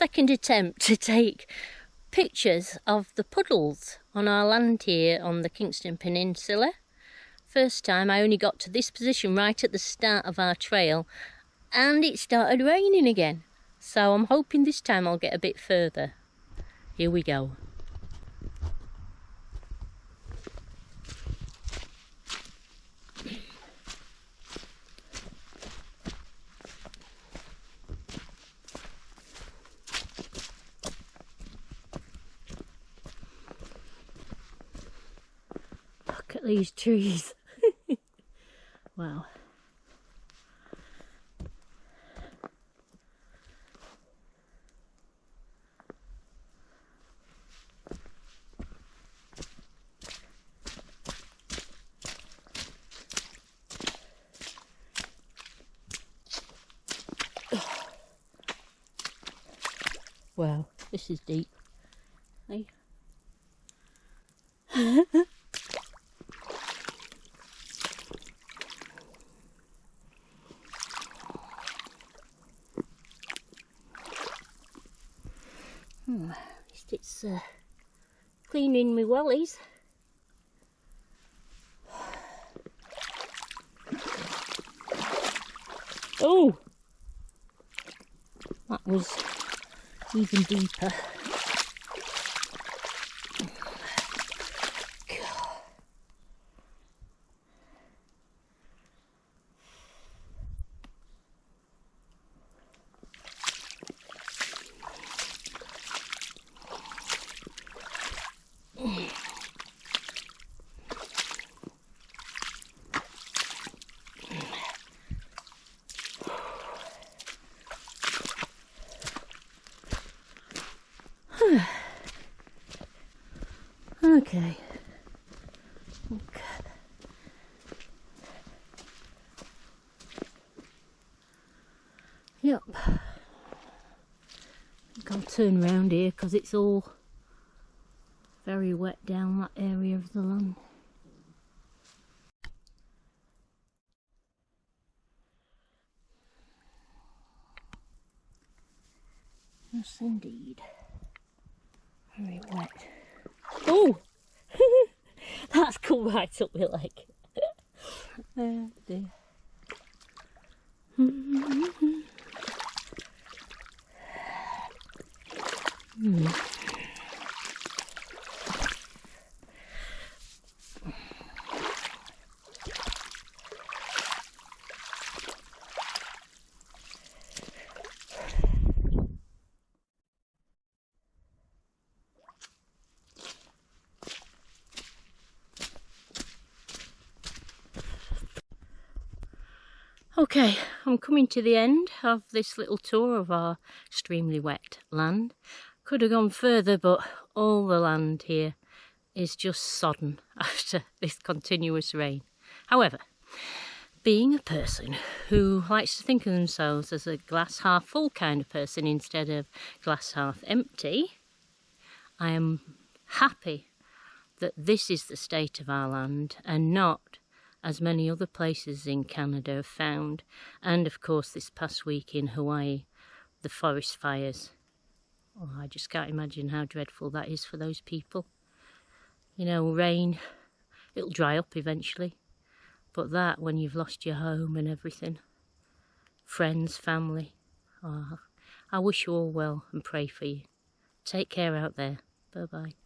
second attempt to take pictures of the puddles on our land here on the Kingston Peninsula. First time I only got to this position right at the start of our trail and it started raining again. So I'm hoping this time I'll get a bit further. Here we go. Look at these trees. Wow. Wow, this is deep. Hey. At least it's cleaning my wellies. Oh, that was even deeper. Okay. Yep. I think I'll turn around here because it's all very wet down that area of the land. Yes, indeed. Very wet. Oh! That's come right up my leg. Oh dear. Okay, I'm coming to the end of this little tour of our extremely wet land. Could have gone further, but all the land here is just sodden after this continuous rain. However, being a person who likes to think of themselves as a glass half full kind of person instead of glass half empty, I am happy that this is the state of our land and not as many other places in Canada have found, and of course this past week in Hawaii, the forest fires. Oh, I just can't imagine how dreadful that is for those people. You know, rain, it'll dry up eventually, but that, when you've lost your home and everything, friends, family, oh, I wish you all well and pray for you. Take care out there. Bye bye.